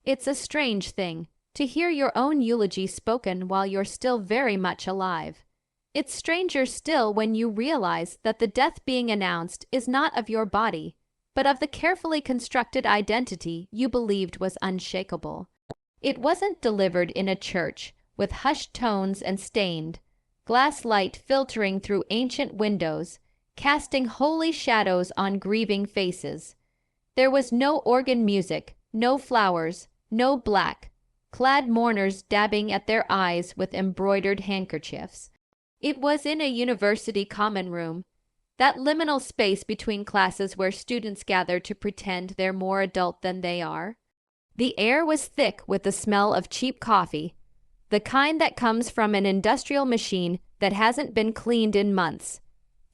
It's a strange thing to hear your own eulogy spoken while you're still very much alive. It's stranger still when you realize that the death being announced is not of your body, but of the carefully constructed identity you believed was unshakable. It wasn't delivered in a church, with hushed tones and stained glass light filtering through ancient windows, casting holy shadows on grieving faces. There was no organ music, no flowers, no black-clad mourners dabbing at their eyes with embroidered handkerchiefs. It was in a university common room, that liminal space between classes where students gather to pretend they're more adult than they are. The air was thick with the smell of cheap coffee, the kind that comes from an industrial machine that hasn't been cleaned in months,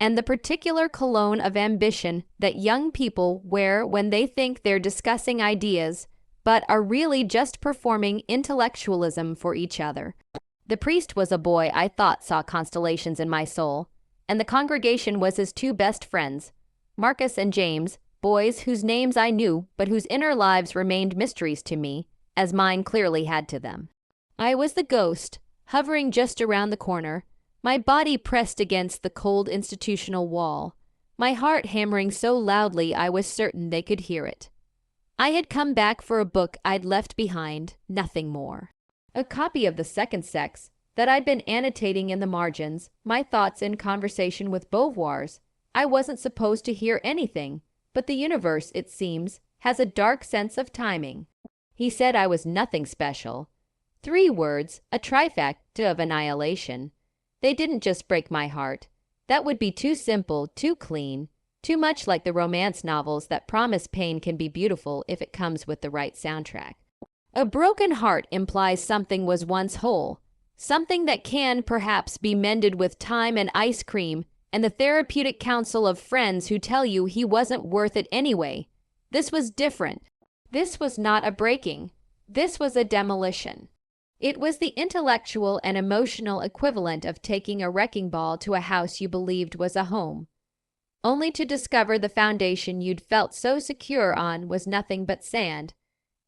and the particular cologne of ambition that young people wear when they think they're discussing ideas, but are really just performing intellectualism for each other. The priest was a boy I thought saw constellations in my soul, and the congregation was his two best friends, Marcus and James, boys whose names I knew but whose inner lives remained mysteries to me, as mine clearly had to them. I was the ghost, hovering just around the corner, my body pressed against the cold institutional wall, my heart hammering so loudly I was certain they could hear it. I had come back for a book I'd left behind, nothing more. A copy of The Second Sex that I'd been annotating in the margins, my thoughts in conversation with Beauvoir's. I wasn't supposed to hear anything, but the universe, it seems, has a dark sense of timing. He said I was nothing special. 3 words, a trifecta of annihilation. They didn't just break my heart. That would be too simple, too clean, too much like the romance novels that promise pain can be beautiful if it comes with the right soundtrack. A broken heart implies something was once whole, something that can perhaps be mended with time and ice cream and the therapeutic counsel of friends who tell you he wasn't worth it anyway. This was different. This was not a breaking. This was a demolition. It was the intellectual and emotional equivalent of taking a wrecking ball to a house you believed was a home, only to discover the foundation you'd felt so secure on was nothing but sand,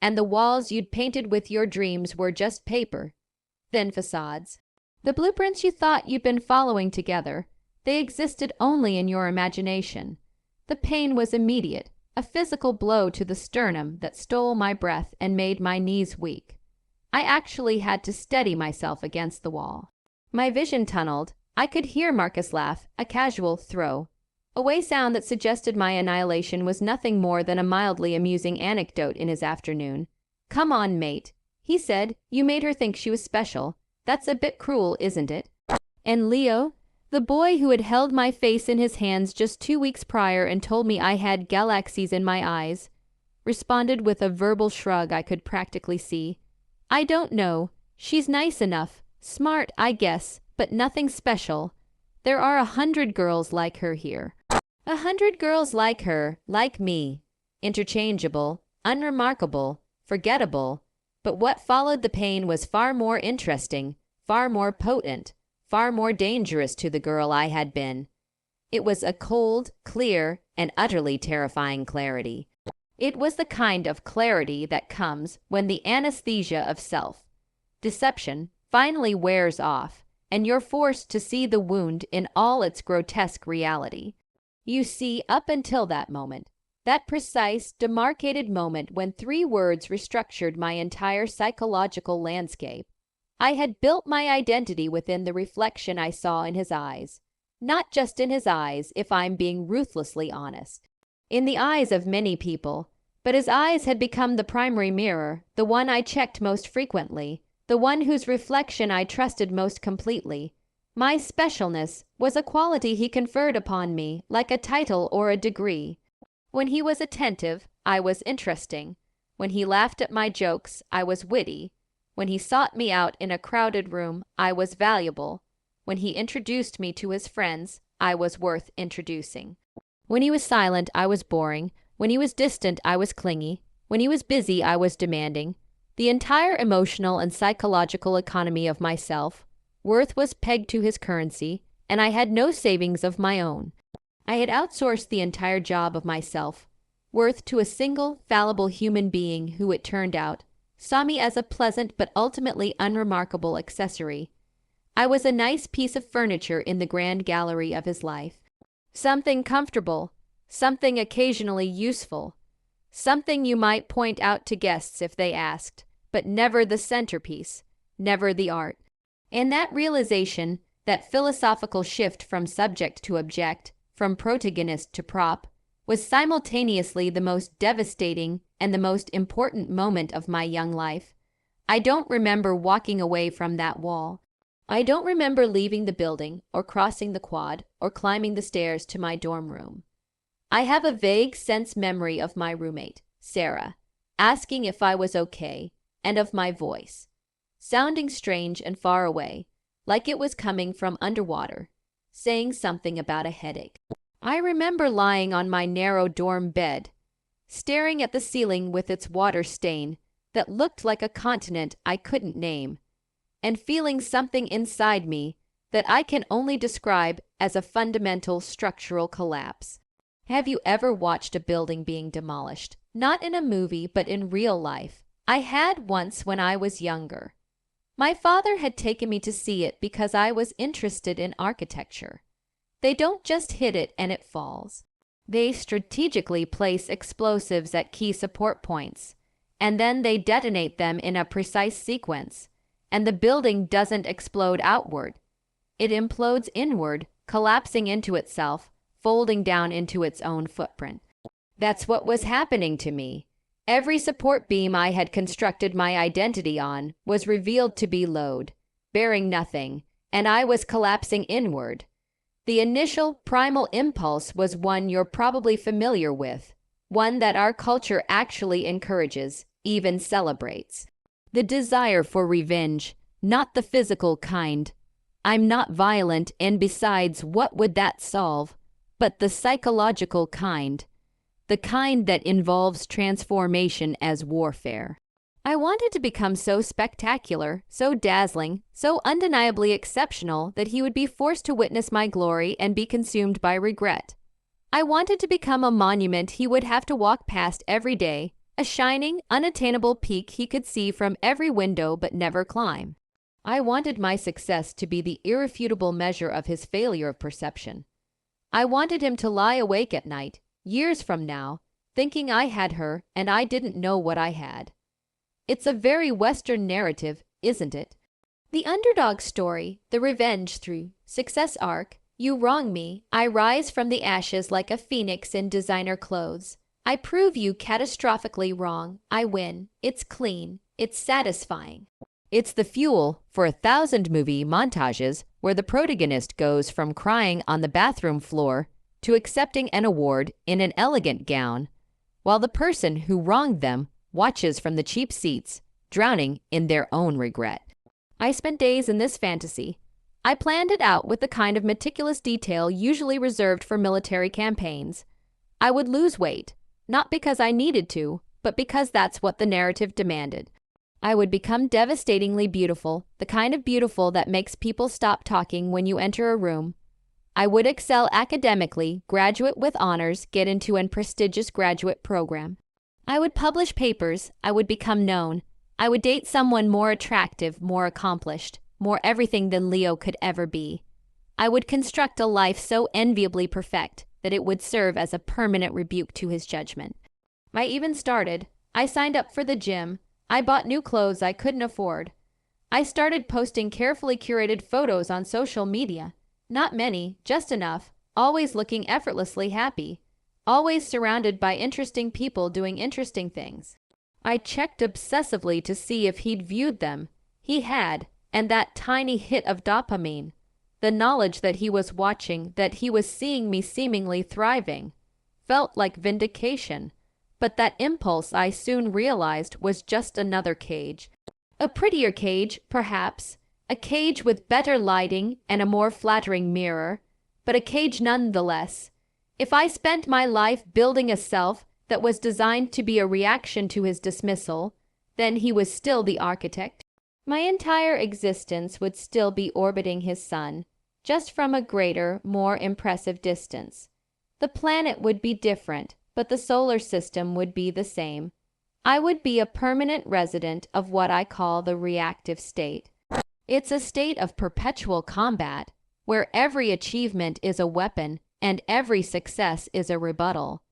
and the walls you'd painted with your dreams were just paper, thin facades. The blueprints you thought you'd been following together, they existed only in your imagination. The pain was immediate, a physical blow to the sternum that stole my breath and made my knees weak. I actually had to steady myself against the wall. My vision tunneled. I could hear Marcus laugh, a casual throw, a way sound that suggested my annihilation was nothing more than a mildly amusing anecdote in his afternoon. "Come on, mate," he said. "You made her think she was special. That's a bit cruel, isn't it?" And Leo, the boy who had held my face in his hands just 2 weeks prior and told me I had galaxies in my eyes, responded with a verbal shrug I could practically see. "I don't know. She's nice enough. Smart, I guess, but nothing special. There are 100 girls like her here. 100 girls like her, like me. Interchangeable, unremarkable, forgettable. But what followed the pain was far more interesting, far more potent, far more dangerous to the girl I had been. It was a cold, clear, and utterly terrifying clarity. It was the kind of clarity that comes when the anesthesia of self-deception finally wears off, and you're forced to see the wound in all its grotesque reality. You see, up until that moment, that precise, demarcated moment when 3 words restructured my entire psychological landscape, I had built my identity within the reflection I saw in his eyes. Not just in his eyes, if I'm being ruthlessly honest. In the eyes of many people, but his eyes had become the primary mirror, the one I checked most frequently, the one whose reflection I trusted most completely. My specialness was a quality he conferred upon me, like a title or a degree. When he was attentive, I was interesting. When he laughed at my jokes, I was witty. When he sought me out in a crowded room, I was valuable. When he introduced me to his friends, I was worth introducing. When he was silent, I was boring. When he was distant, I was clingy. When he was busy, I was demanding. The entire emotional and psychological economy of myself, worth was pegged to his currency, and I had no savings of my own. I had outsourced the entire job of myself, worth to a single, fallible human being who, it turned out, saw me as a pleasant but ultimately unremarkable accessory. I was a nice piece of furniture in the grand gallery of his life. Something comfortable, something occasionally useful, something you might point out to guests if they asked, but never the centerpiece, never the art. And that realization, that philosophical shift from subject to object, from protagonist to prop, was simultaneously the most devastating and the most important moment of my young life. I don't remember walking away from that wall. I don't remember leaving the building, or crossing the quad, or climbing the stairs to my dorm room. I have a vague sense memory of my roommate, Sarah, asking if I was okay, and of my voice, sounding strange and far away, like it was coming from underwater, saying something about a headache. I remember lying on my narrow dorm bed, staring at the ceiling with its water stain that looked like a continent I couldn't name, and feeling something inside me that I can only describe as a fundamental structural collapse. Have you ever watched a building being demolished? Not in a movie, but in real life. I had once when I was younger. My father had taken me to see it because I was interested in architecture. They don't just hit it and it falls. They strategically place explosives at key support points, and then they detonate them in a precise sequence. And the building doesn't explode outward. It implodes inward, collapsing into itself, folding down into its own footprint. That's what was happening to me. Every support beam I had constructed my identity on was revealed to be load, bearing nothing, and I was collapsing inward. The initial primal impulse was one you're probably familiar with, one that our culture actually encourages, even celebrates. The desire for revenge, not the physical kind. I'm not violent, and besides, what would that solve? But the psychological kind. The kind that involves transformation as warfare. I wanted to become so spectacular, so dazzling, so undeniably exceptional that he would be forced to witness my glory and be consumed by regret. I wanted to become a monument he would have to walk past every day, a shining, unattainable peak he could see from every window but never climb. I wanted my success to be the irrefutable measure of his failure of perception. I wanted him to lie awake at night, years from now, thinking I had her and I didn't know what I had. It's a very Western narrative, isn't it? The underdog story, the revenge through success arc. You wrong me, I rise from the ashes like a phoenix in designer clothes. I prove you catastrophically wrong. I win. It's clean. It's satisfying. It's the fuel for 1,000 movie montages where the protagonist goes from crying on the bathroom floor to accepting an award in an elegant gown, while the person who wronged them watches from the cheap seats, drowning in their own regret. I spent days in this fantasy. I planned it out with the kind of meticulous detail usually reserved for military campaigns. I would lose weight. Not because I needed to, but because that's what the narrative demanded. I would become devastatingly beautiful, the kind of beautiful that makes people stop talking when you enter a room. I would excel academically, graduate with honors, get into a prestigious graduate program. I would publish papers, I would become known. I would date someone more attractive, more accomplished, more everything than Leo could ever be. I would construct a life so enviably perfect that it would serve as a permanent rebuke to his judgment. I even started. I signed up for the gym. I bought new clothes I couldn't afford. I started posting carefully curated photos on social media. Not many, just enough, always looking effortlessly happy, always surrounded by interesting people doing interesting things. I checked obsessively to see if he'd viewed them. He had, and that tiny hit of dopamine, the knowledge that he was watching, that he was seeing me seemingly thriving, felt like vindication. But that impulse, I soon realized, was just another cage. A prettier cage, perhaps, a cage with better lighting and a more flattering mirror, but a cage nonetheless. If I spent my life building a self that was designed to be a reaction to his dismissal, then he was still the architect. My entire existence would still be orbiting his sun, just from a greater, more impressive distance. The planet would be different, but the solar system would be the same. I would be a permanent resident of what I call the reactive state. It's a state of perpetual combat, where every achievement is a weapon and every success is a rebuttal.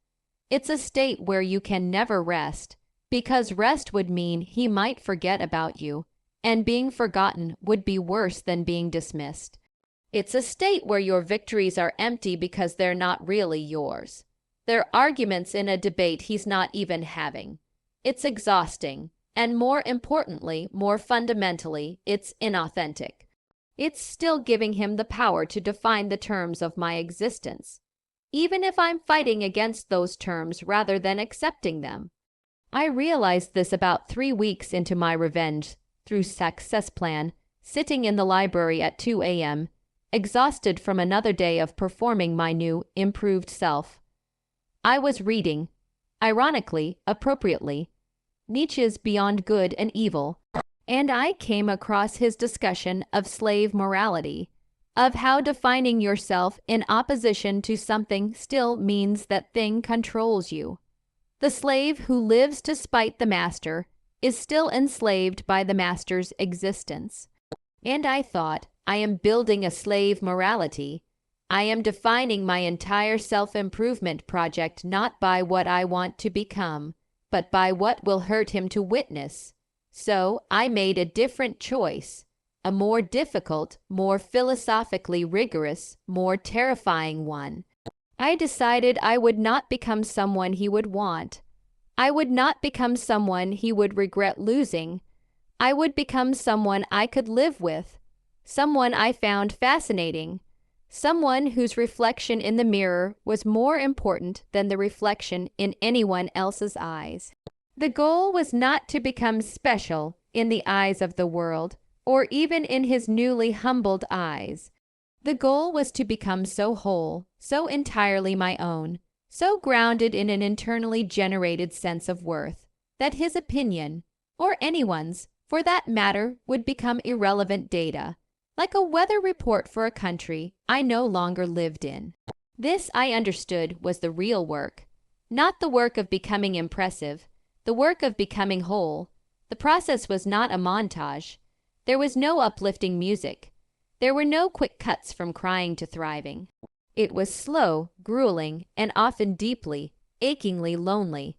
It's a state where you can never rest, because rest would mean he might forget about you, and being forgotten would be worse than being dismissed. It's a state where your victories are empty because they're not really yours. They're arguments in a debate he's not even having. It's exhausting, and more importantly, more fundamentally, it's inauthentic. It's still giving him the power to define the terms of my existence, even if I'm fighting against those terms rather than accepting them. I realized this about 3 weeks into my revenge through success plan, sitting in the library at 2 a.m., exhausted from another day of performing my new, improved self. I was reading, ironically, appropriately, Nietzsche's Beyond Good and Evil, and I came across his discussion of slave morality, of how defining yourself in opposition to something still means that thing controls you. The slave who lives to spite the master is still enslaved by the master's existence. And I thought, I am building a slave morality. I am defining my entire self-improvement project not by what I want to become, but by what will hurt him to witness. So I made a different choice, a more difficult, more philosophically rigorous, more terrifying one. I decided I would not become someone he would want. I would not become someone he would regret losing. I would become someone I could live with, someone I found fascinating, someone whose reflection in the mirror was more important than the reflection in anyone else's eyes. The goal was not to become special in the eyes of the world, or even in his newly humbled eyes. The goal was to become so whole, so entirely my own, so grounded in an internally generated sense of worth, that his opinion, or anyone's, for that matter, would become irrelevant data, like a weather report for a country I no longer lived in. This, I understood, was the real work, not the work of becoming impressive, the work of becoming whole. The process was not a montage. There was no uplifting music. There were no quick cuts from crying to thriving. It was slow, grueling, and often deeply, achingly lonely.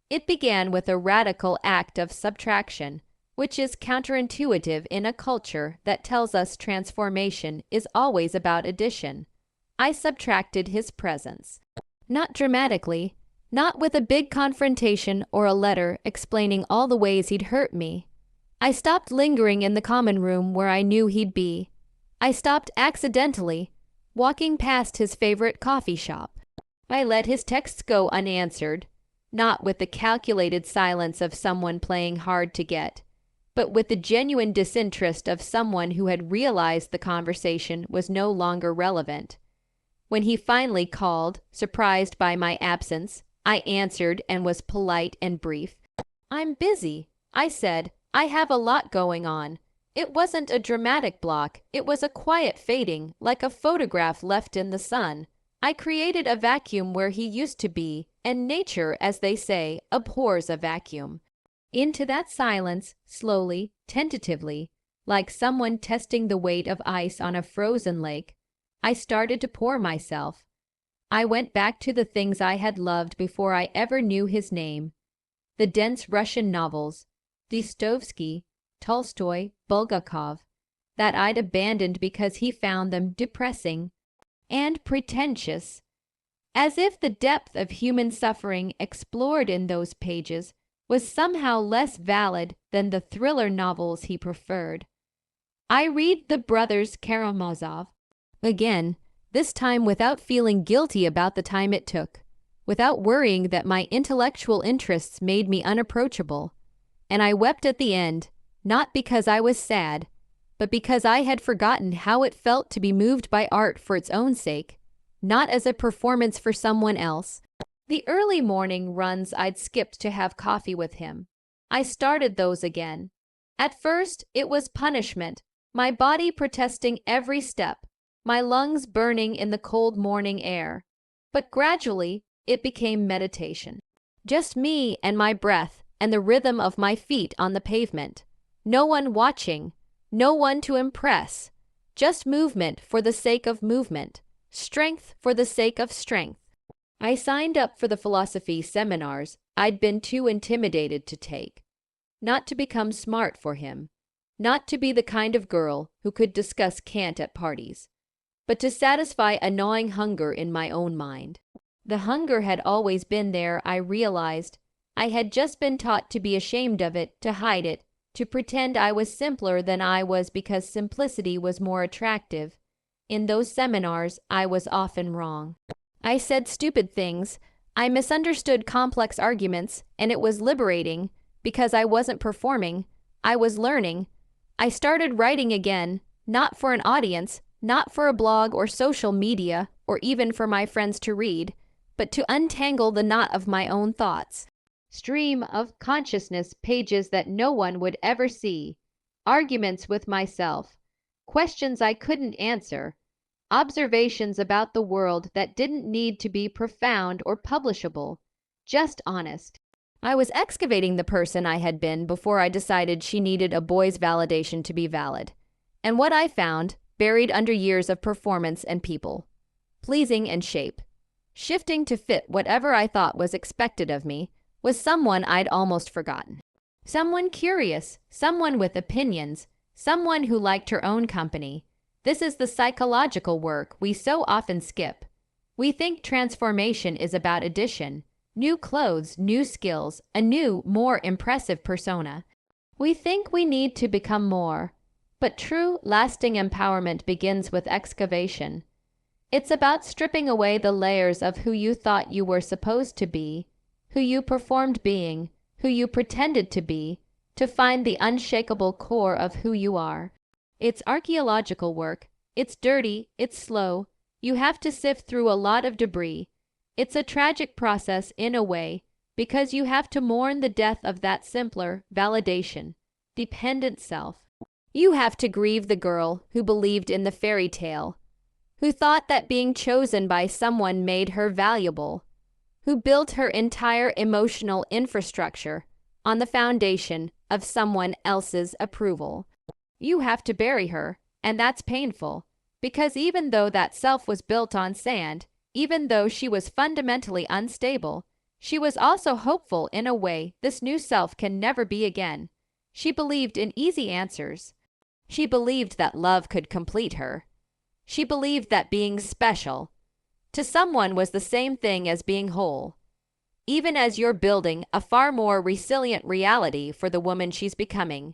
It began with a radical act of subtraction, which is counterintuitive in a culture that tells us transformation is always about addition. I subtracted his presence. Not dramatically, not with a big confrontation or a letter explaining all the ways he'd hurt me. I stopped lingering in the common room where I knew he'd be. I stopped accidentally, walking past his favorite coffee shop. I let his texts go unanswered, not with the calculated silence of someone playing hard to get, but with the genuine disinterest of someone who had realized the conversation was no longer relevant. When he finally called, surprised by my absence, I answered and was polite and brief. "I'm busy," I said. "I have a lot going on." It wasn't a dramatic block. It was a quiet fading, like a photograph left in the sun. I created a vacuum where he used to be, and nature, as they say, abhors a vacuum. Into that silence, slowly, tentatively, like someone testing the weight of ice on a frozen lake, I started to pour myself. I went back to the things I had loved before I ever knew his name. The dense Russian novels, Dostoevsky, Tolstoy, Bulgakov, that I'd abandoned because he found them depressing and pretentious, as if the depth of human suffering explored in those pages was somehow less valid than the thriller novels he preferred. I read the brothers Karamazov again, this time without feeling guilty about the time it took, without worrying that my intellectual interests made me unapproachable, and I wept at the end, not because I was sad, but because I had forgotten how it felt to be moved by art for its own sake, not as a performance for someone else. The early morning runs I'd skipped to have coffee with him. I started those again. At first, it was punishment, my body protesting every step, my lungs burning in the cold morning air. But gradually, it became meditation. Just me and my breath, and the rhythm of my feet on the pavement. No one watching, no one to impress, just movement for the sake of movement, strength for the sake of strength. I signed up for the philosophy seminars I'd been too intimidated to take. Not to become smart for him, not to be the kind of girl who could discuss Kant at parties, but to satisfy a gnawing hunger in my own mind. The hunger had always been there, I realized. I had just been taught to be ashamed of it, to hide it, to pretend I was simpler than I was because simplicity was more attractive. In those seminars, I was often wrong. I said stupid things, I misunderstood complex arguments, and it was liberating because I wasn't performing, I was learning. I started writing again, not for an audience, not for a blog or social media, or even for my friends to read, but to untangle the knot of my own thoughts. Stream of consciousness pages that no one would ever see, arguments with myself, questions I couldn't answer, observations about the world that didn't need to be profound or publishable, just honest. I was excavating the person I had been before I decided she needed a boy's validation to be valid. And what I found, buried under years of performance and people, pleasing and shape, shifting to fit whatever I thought was expected of me, was someone I'd almost forgotten. Someone curious, someone with opinions, someone who liked her own company. This is the psychological work we so often skip. We think transformation is about addition, new clothes, new skills, a new, more impressive persona. We think we need to become more, but true, lasting empowerment begins with excavation. It's about stripping away the layers of who you thought you were supposed to be, who you performed being, who you pretended to be, to find the unshakable core of who you are. It's archaeological work. It's dirty, it's slow. You have to sift through a lot of debris. It's a tragic process in a way, because you have to mourn the death of that simpler validation, dependent self. You have to grieve the girl who believed in the fairy tale, who thought that being chosen by someone made her valuable, who built her entire emotional infrastructure on the foundation of someone else's approval. You have to bury her, and that's painful, because even though that self was built on sand, even though she was fundamentally unstable, she was also hopeful in a way this new self can never be again. She believed in easy answers. She believed that love could complete her. She believed that being special to someone was the same thing as being whole. Even as you're building a far more resilient reality for the woman she's becoming,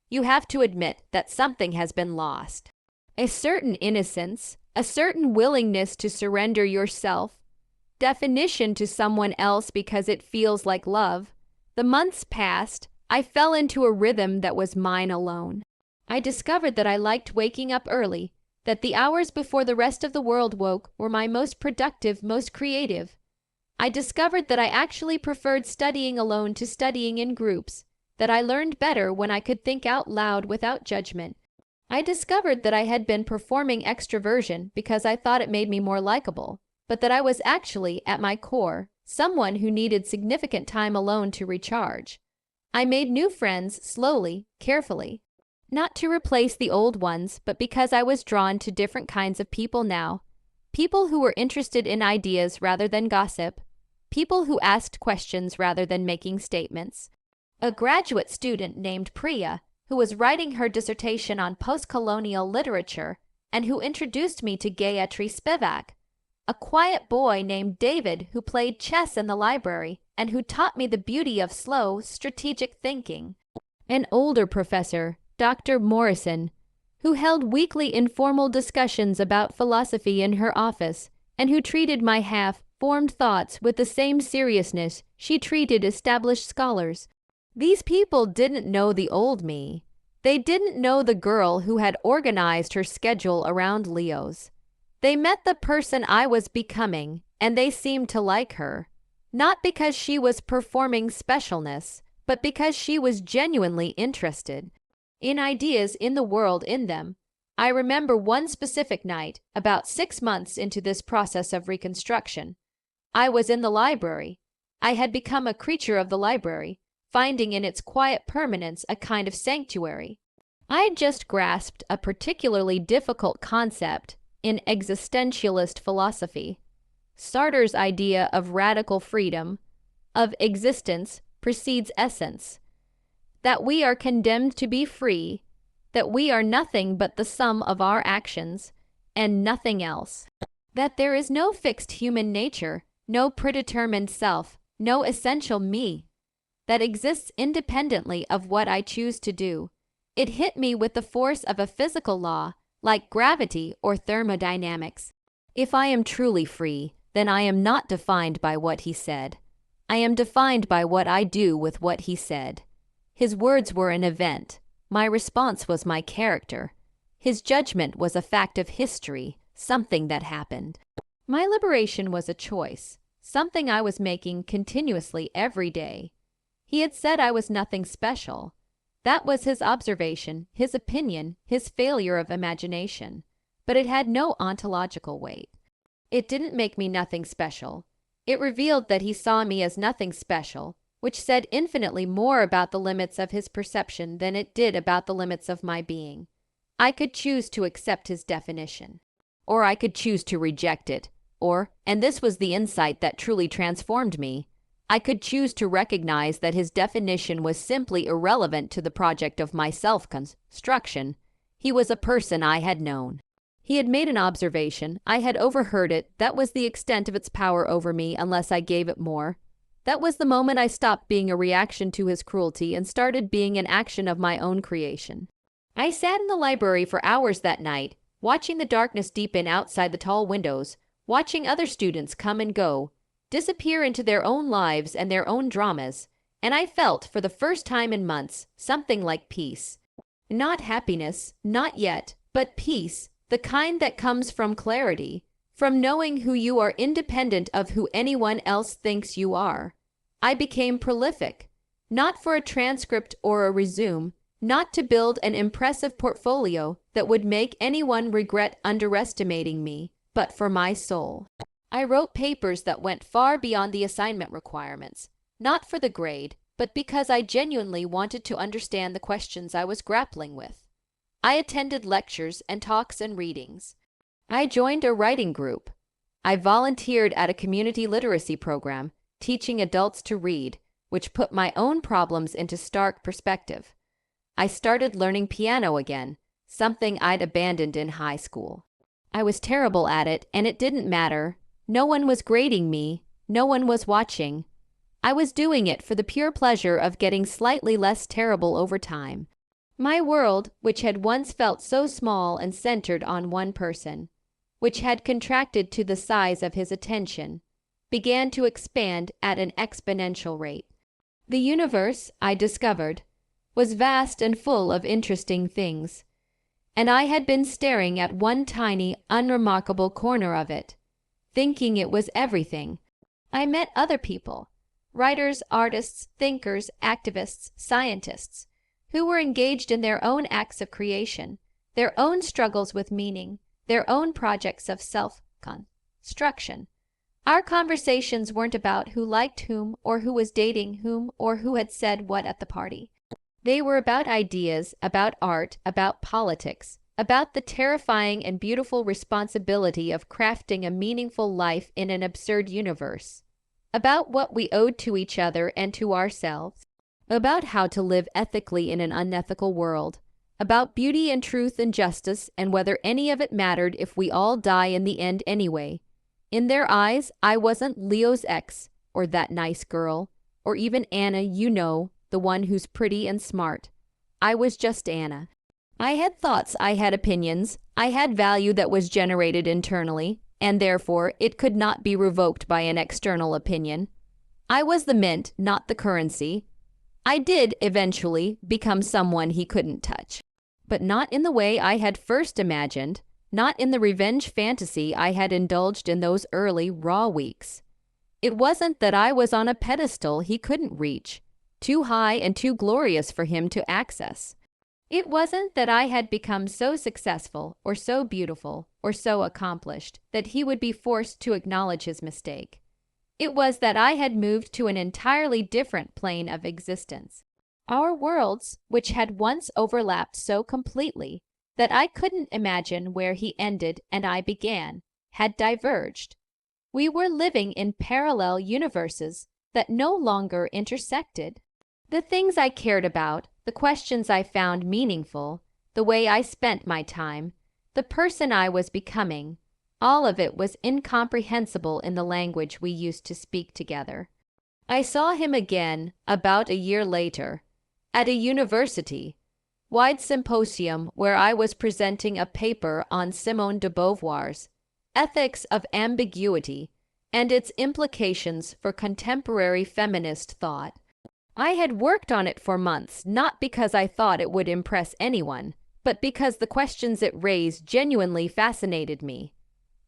you have to admit that something has been lost. A certain innocence, a certain willingness to surrender your self-definition to someone else because it feels like love. The months passed. I fell into a rhythm that was mine alone. I discovered that I liked waking up early, that the hours before the rest of the world woke were my most productive, most creative. I discovered that I actually preferred studying alone to studying in groups, that I learned better when I could think out loud without judgment. I discovered that I had been performing extroversion because I thought it made me more likable, but that I was actually, at my core, someone who needed significant time alone to recharge. I made new friends slowly, carefully. Not to replace the old ones, but because I was drawn to different kinds of people now. People who were interested in ideas rather than gossip. People who asked questions rather than making statements. A graduate student named Priya, who was writing her dissertation on post-colonial literature and who introduced me to Gayatri Spivak. A quiet boy named David who played chess in the library and who taught me the beauty of slow, strategic thinking. An older professor, Dr. Morrison, who held weekly informal discussions about philosophy in her office and who treated my half-formed thoughts with the same seriousness she treated established scholars. These people didn't know the old me. They didn't know the girl who had organized her schedule around Leo's. They met the person I was becoming, and they seemed to like her. Not because she was performing specialness, but because she was genuinely interested in ideas in the world in them. I remember one specific night, about 6 months into this process of reconstruction. I was in the library. I had become a creature of the library, finding in its quiet permanence a kind of sanctuary. I'd just grasped a particularly difficult concept in existentialist philosophy. Sartre's idea of radical freedom, of existence precedes essence, that we are condemned to be free, that we are nothing but the sum of our actions, and nothing else, that there is no fixed human nature, no predetermined self, no essential me, that exists independently of what I choose to do. It hit me with the force of a physical law, like gravity or thermodynamics. If I am truly free, then I am not defined by what he said. I am defined by what I do with what he said. His words were an event. My response was my character. His judgment was a fact of history, something that happened. My liberation was a choice, something I was making continuously every day. He had said I was nothing special. That was his observation, his opinion, his failure of imagination. But it had no ontological weight. It didn't make me nothing special. It revealed that he saw me as nothing special, which said infinitely more about the limits of his perception than it did about the limits of my being. I could choose to accept his definition, or I could choose to reject it, or, and this was the insight that truly transformed me, I could choose to recognize that his definition was simply irrelevant to the project of my self-construction. He was a person I had known. He had made an observation, I had overheard it, that was the extent of its power over me unless I gave it more. That was the moment I stopped being a reaction to his cruelty and started being an action of my own creation. I sat in the library for hours that night, watching the darkness deepen outside the tall windows, watching other students come and go, disappear into their own lives and their own dramas, and I felt, for the first time in months, something like peace. Not happiness, not yet, but peace, the kind that comes from clarity, from knowing who you are independent of who anyone else thinks you are. I became prolific, not for a transcript or a resume, not to build an impressive portfolio that would make anyone regret underestimating me, but for my soul. I wrote papers that went far beyond the assignment requirements, not for the grade, but because I genuinely wanted to understand the questions I was grappling with. I attended lectures and talks and readings. I joined a writing group. I volunteered at a community literacy program, teaching adults to read, which put my own problems into stark perspective. I started learning piano again, something I'd abandoned in high school. I was terrible at it, and it didn't matter. No one was grading me. No one was watching. I was doing it for the pure pleasure of getting slightly less terrible over time. My world, which had once felt so small and centered on one person, which had contracted to the size of his attention, began to expand at an exponential rate. The universe, I discovered, was vast and full of interesting things, and I had been staring at one tiny, unremarkable corner of it, thinking it was everything. I met other people, writers, artists, thinkers, activists, scientists, who were engaged in their own acts of creation, their own struggles with meaning, their own projects of self-construction. Our conversations weren't about who liked whom or who was dating whom or who had said what at the party. They were about ideas, about art, about politics, about the terrifying and beautiful responsibility of crafting a meaningful life in an absurd universe, about what we owed to each other and to ourselves, about how to live ethically in an unethical world, about beauty and truth and justice and whether any of it mattered if we all die in the end anyway. In their eyes, I wasn't Leo's ex, or that nice girl, or even Anna, you know, the one who's pretty and smart. I was just Anna. I had thoughts, I had opinions, I had value that was generated internally, and therefore it could not be revoked by an external opinion. I was the mint, not the currency. I did, eventually, become someone he couldn't touch. But not in the way I had first imagined, not in the revenge fantasy I had indulged in those early, raw weeks. It wasn't that I was on a pedestal he couldn't reach, too high and too glorious for him to access. It wasn't that I had become so successful, or so beautiful, or so accomplished, that he would be forced to acknowledge his mistake. It was that I had moved to an entirely different plane of existence. Our worlds, which had once overlapped so completely that I couldn't imagine where he ended and I began, had diverged. We were living in parallel universes that no longer intersected. The things I cared about, the questions I found meaningful, the way I spent my time, the person I was becoming, all of it was incomprehensible in the language we used to speak together. I saw him again about a year later, at a university-wide symposium where I was presenting a paper on Simone de Beauvoir's Ethics of Ambiguity and its implications for contemporary feminist thought. I had worked on it for months, not because I thought it would impress anyone, but because the questions it raised genuinely fascinated me.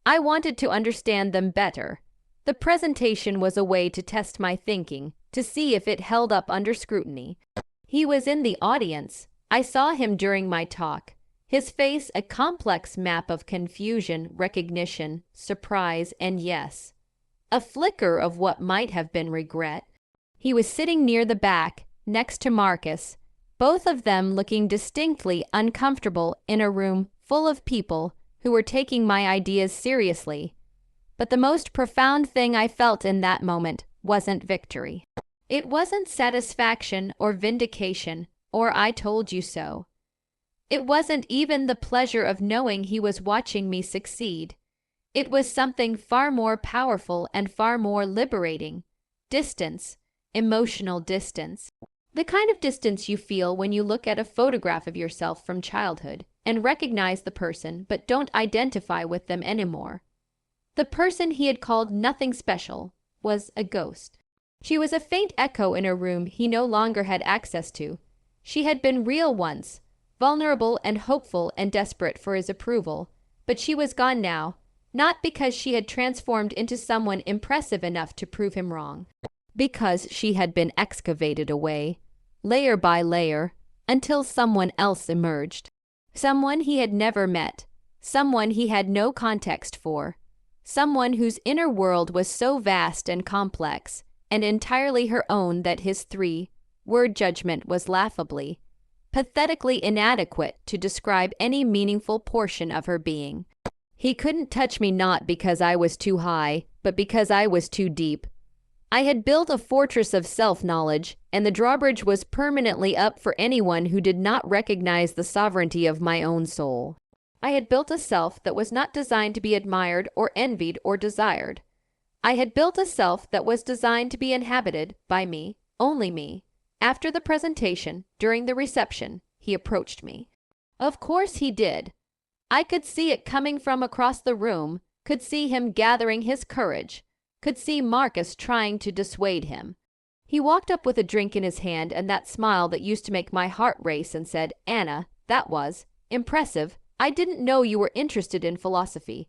I wanted to understand them better. The presentation was a way to test my thinking, to see if it held up under scrutiny. He was in the audience. I saw him during my talk. His face a complex map of confusion, recognition, surprise, and yes, a flicker of what might have been regret. He was sitting near the back, next to Marcus, both of them looking distinctly uncomfortable in a room full of people who were taking my ideas seriously. But the most profound thing I felt in that moment wasn't victory. It wasn't satisfaction or vindication or I told you so. It wasn't even the pleasure of knowing he was watching me succeed. It was something far more powerful and far more liberating. Distance, emotional distance. The kind of distance you feel when you look at a photograph of yourself from childhood and recognize the person but don't identify with them anymore. The person he had called nothing special was a ghost. She was a faint echo in a room he no longer had access to. She had been real once, vulnerable and hopeful and desperate for his approval, but she was gone now, not because she had transformed into someone impressive enough to prove him wrong, because she had been excavated away, layer by layer, until someone else emerged. Someone he had never met, someone he had no context for, someone whose inner world was so vast and complex and entirely her own that his three-word judgment was laughably, pathetically inadequate to describe any meaningful portion of her being. He couldn't touch me not because I was too high, but because I was too deep. I had built a fortress of self-knowledge, and the drawbridge was permanently up for anyone who did not recognize the sovereignty of my own soul. I had built a self that was not designed to be admired or envied or desired. I had built a self that was designed to be inhabited by me, only me. After the presentation, during the reception, he approached me. Of course he did. I could see it coming from across the room, could see him gathering his courage, could see Marcus trying to dissuade him. He walked up with a drink in his hand and that smile that used to make my heart race and said, "Anna, that was impressive. I didn't know you were interested in philosophy."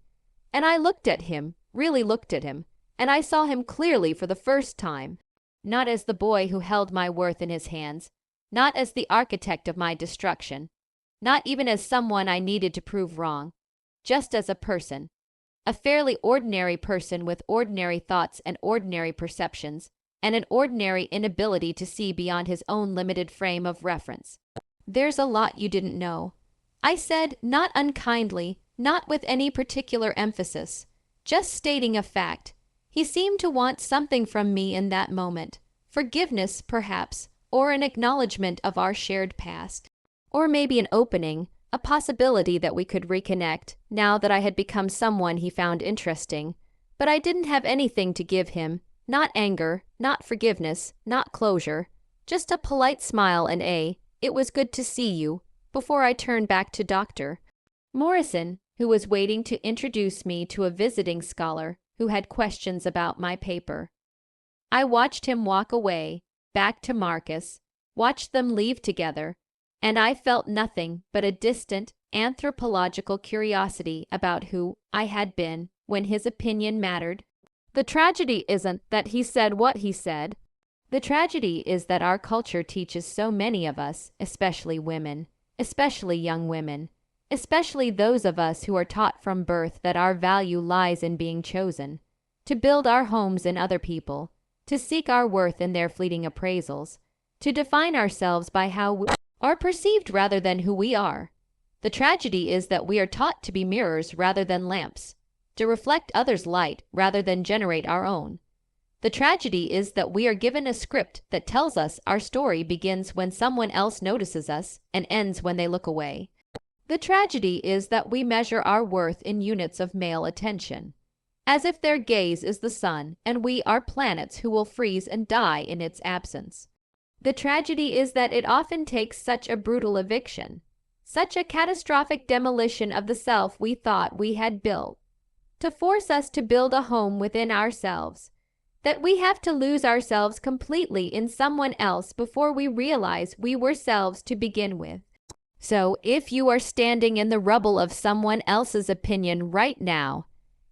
And I looked at him, really looked at him, and I saw him clearly for the first time, not as the boy who held my worth in his hands, not as the architect of my destruction, not even as someone I needed to prove wrong, just as a person, a fairly ordinary person with ordinary thoughts and ordinary perceptions, and an ordinary inability to see beyond his own limited frame of reference. "There's a lot you didn't know," I said, not unkindly, not with any particular emphasis, just stating a fact. He seemed to want something from me in that moment, forgiveness, perhaps, or an acknowledgement of our shared past, or maybe an opening, a possibility that we could reconnect, now that I had become someone he found interesting. But I didn't have anything to give him, not anger, not forgiveness, not closure, just a polite smile and "It was good to see you," before I turned back to Dr. Morrison, who was waiting to introduce me to a visiting scholar who had questions about my paper. I watched him walk away, back to Marcus, watched them leave together, and I felt nothing but a distant, anthropological curiosity about who I had been when his opinion mattered. The tragedy isn't that he said what he said. The tragedy is that our culture teaches so many of us, especially women, especially young women, especially those of us who are taught from birth that our value lies in being chosen, to build our homes in other people, to seek our worth in their fleeting appraisals, to define ourselves by how we are perceived rather than who we are. The tragedy is that we are taught to be mirrors rather than lamps, to reflect others' light rather than generate our own. The tragedy is that we are given a script that tells us our story begins when someone else notices us and ends when they look away. The tragedy is that we measure our worth in units of male attention, as if their gaze is the sun and we are planets who will freeze and die in its absence. The tragedy is that it often takes such a brutal eviction, such a catastrophic demolition of the self we thought we had built, to force us to build a home within ourselves, that we have to lose ourselves completely in someone else before we realize we were selves to begin with. So, if you are standing in the rubble of someone else's opinion right now,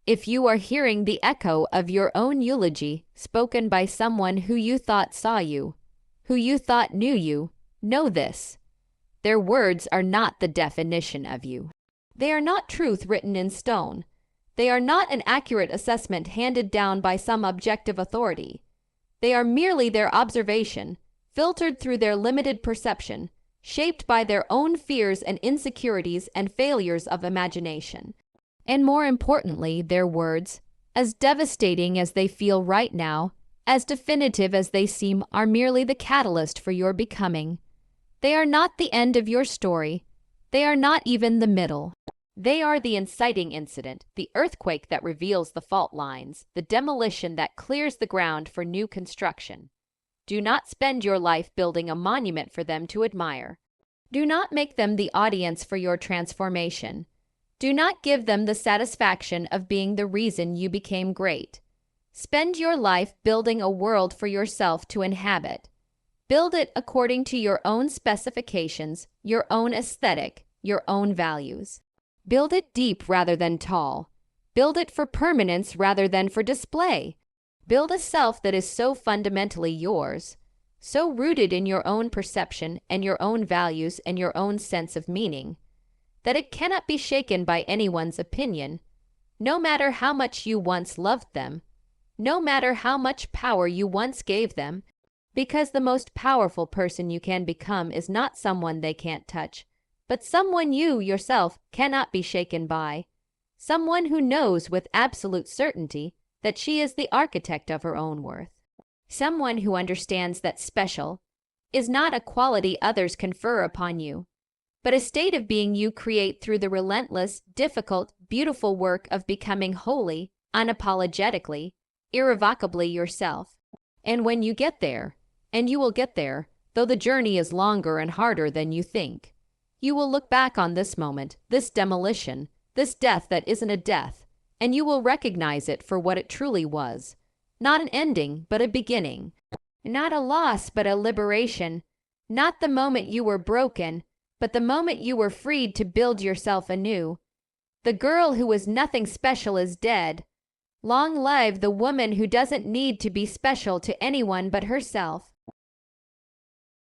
if you are hearing the echo of your own eulogy spoken by someone who you thought saw you, who you thought knew you, know this: their words are not the definition of you. They are not truth written in stone. They are not an accurate assessment handed down by some objective authority. They are merely their observation, filtered through their limited perception, shaped by their own fears and insecurities and failures of imagination. And more importantly, their words, as devastating as they feel right now, as definitive as they seem, are merely the catalyst for your becoming. They are not the end of your story. They are not even the middle. They are the inciting incident, the earthquake that reveals the fault lines, the demolition that clears the ground for new construction. Do not spend your life building a monument for them to admire. Do not make them the audience for your transformation. Do not give them the satisfaction of being the reason you became great. Spend your life building a world for yourself to inhabit. Build it according to your own specifications, your own aesthetic, your own values. Build it deep rather than tall. Build it for permanence rather than for display. Build a self that is so fundamentally yours, so rooted in your own perception and your own values and your own sense of meaning, that it cannot be shaken by anyone's opinion, no matter how much you once loved them, no matter how much power you once gave them, because the most powerful person you can become is not someone they can't touch, but someone you yourself cannot be shaken by, someone who knows with absolute certainty that she is the architect of her own worth, someone who understands that special is not a quality others confer upon you, but a state of being you create through the relentless, difficult, beautiful work of becoming wholly, unapologetically, irrevocably yourself. And when you get there, and you will get there, though the journey is longer and harder than you think, you will look back on this moment, this demolition, this death that isn't a death, and you will recognize it for what it truly was. Not an ending, but a beginning. Not a loss, but a liberation. Not the moment you were broken, but the moment you were freed to build yourself anew. The girl who was nothing special is dead. Long live the woman who doesn't need to be special to anyone but herself.